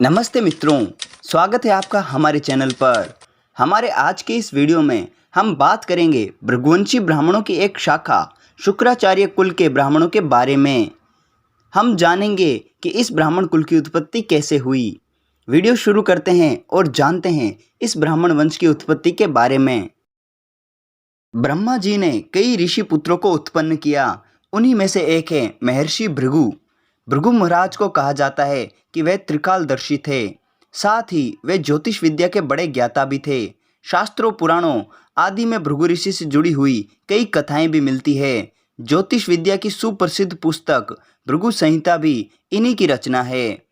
नमस्ते मित्रों, स्वागत है आपका हमारे चैनल पर। हमारे आज के इस वीडियो में हम बात करेंगे भृगुवंशी ब्राह्मणों की एक शाखा शुक्राचार्य कुल के ब्राह्मणों के बारे में। हम जानेंगे कि इस ब्राह्मण कुल की उत्पत्ति कैसे हुई। वीडियो शुरू करते हैं और जानते हैं इस ब्राह्मण वंश की उत्पत्ति के बारे में। ब्रह्मा जी ने कई ऋषि पुत्रों को उत्पन्न किया। उन्हीं में से एक है महर्षि भृगु। भृगु महाराज को कहा जाता है कि वे त्रिकालदर्शी थे। साथ ही वे ज्योतिष विद्या के बड़े ज्ञाता भी थे। शास्त्रों पुराणों आदि में भृगु ऋषि से जुड़ी हुई कई कथाएं भी मिलती है। ज्योतिष विद्या की सुप्रसिद्ध पुस्तक भृगु संहिता भी इन्हीं की रचना है,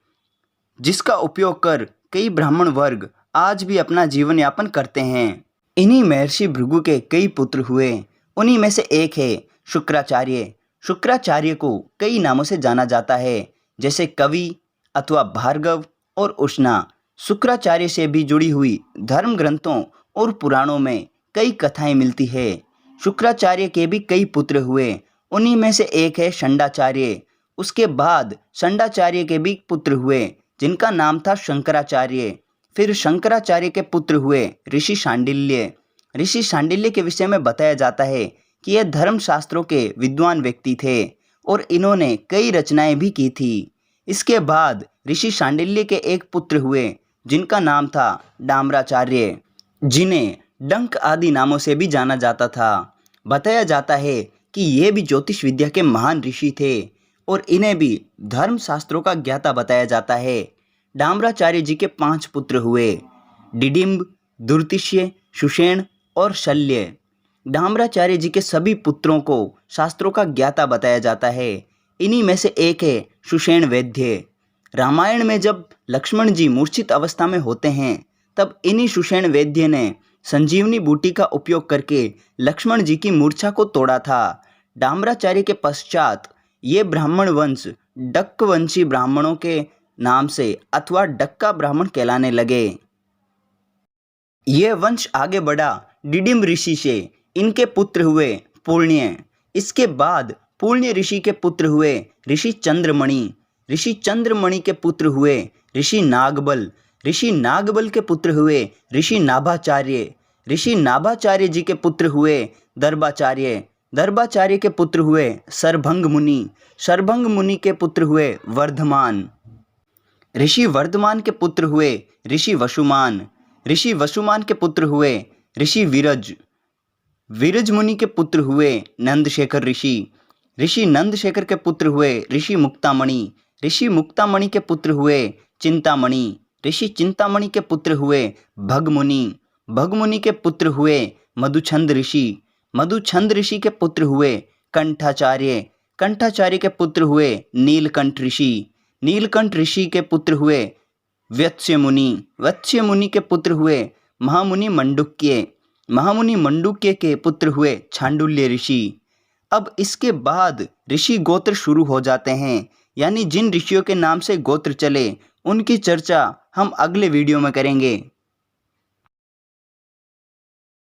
जिसका उपयोग कर कई ब्राह्मण वर्ग आज भी अपना जीवन यापन करते हैं। इन्हीं महर्षि भृगु के कई पुत्र हुए। उन्हीं में से एक है शुक्राचार्य। शुक्राचार्य को कई नामों से जाना जाता है, जैसे कवि अथवा भार्गव और उष्णा। शुक्राचार्य से भी जुड़ी हुई धर्म ग्रंथों और पुराणों में कई कथाएं मिलती है। शुक्राचार्य के भी कई पुत्र हुए। उन्हीं में से एक है षंडाचार्य। उसके बाद षंडाचार्य के भी पुत्र हुए, जिनका नाम था शंकराचार्य। फिर शंकराचार्य के पुत्र हुए ऋषि शांडिल्य। ऋषि शांडिल्य के विषय में बताया जाता है कि यह धर्मशास्त्रों के विद्वान व्यक्ति थे और इन्होंने कई रचनाएं भी की थी। इसके बाद ऋषि शांडिल्य के एक पुत्र हुए, जिनका नाम था डामराचार्य, जिन्हें डंक आदि नामों से भी जाना जाता था। बताया जाता है कि ये भी ज्योतिष विद्या के महान ऋषि थे और इन्हें भी धर्मशास्त्रों का ज्ञाता बताया जाता है। डामराचार्य जी के 5 पुत्र हुए, डिडिम्ब, दुर्तिष्य, सुषेण और शल्य। डामराचार्य जी के सभी पुत्रों को शास्त्रों का ज्ञाता बताया जाता है। इन्हीं में से एक है सुषेण वैद्य। रामायण में जब लक्ष्मण जी मूर्छित अवस्था में होते हैं, तब इन्हीं सुषेण वैद्य ने संजीवनी बूटी का उपयोग करके लक्ष्मण जी की मूर्छा को तोड़ा था। डामराचार्य के पश्चात ये ब्राह्मण वंश डक्कवंशी ब्राह्मणों के नाम से अथवा डक्का ब्राह्मण कहलाने लगे। ये वंश आगे बढ़ा डिडिम्ब ऋषि से। इनके पुत्र हुए पूर्ण्य। इसके बाद पूर्ण्य ऋषि के पुत्र हुए ऋषि चंद्रमणि। ऋषि चंद्रमणि के पुत्र हुए ऋषि नागबल। ऋषि नागबल के पुत्र हुए ऋषि नाभाचार्य। ऋषि नाभाचार्य जी के पुत्र हुए दर्भाचार्य। दर्भाचार्य के पुत्र हुए सरभंग मुनि। सरभंग मुनि के पुत्र हुए वर्धमान। ऋषि वर्धमान के पुत्र हुए ऋषि वसुमान। ऋषि वसुमान के पुत्र हुए ऋषि विरज। विरज मुनि के पुत्र हुए नंदशेखर ऋषि। ऋषि नंदशेखर के पुत्र हुए ऋषि मुक्तामणि। ऋषि मुक्तामणि के पुत्र हुए चिंतामणि। ऋषि चिंतामणि के पुत्र हुए भगमुनि। भगमुनि के पुत्र हुए मधुछंद ऋषि। मधुछंद ऋषि के पुत्र हुए कंठाचार्य। कंठाचार्य के पुत्र हुए नीलकंठ ऋषि। नीलकंठ ऋषि के पुत्र हुए वत्स्य मुनि। वत्स्य मुनि के पुत्र हुए महामुनि मंडुक्य। महामुनि मंडुक्य के पुत्र हुए छांडुल्य ऋषि। अब इसके बाद ऋषि गोत्र शुरू हो जाते हैं, यानी जिन ऋषियों के नाम से गोत्र चले उनकी चर्चा हम अगले वीडियो में करेंगे।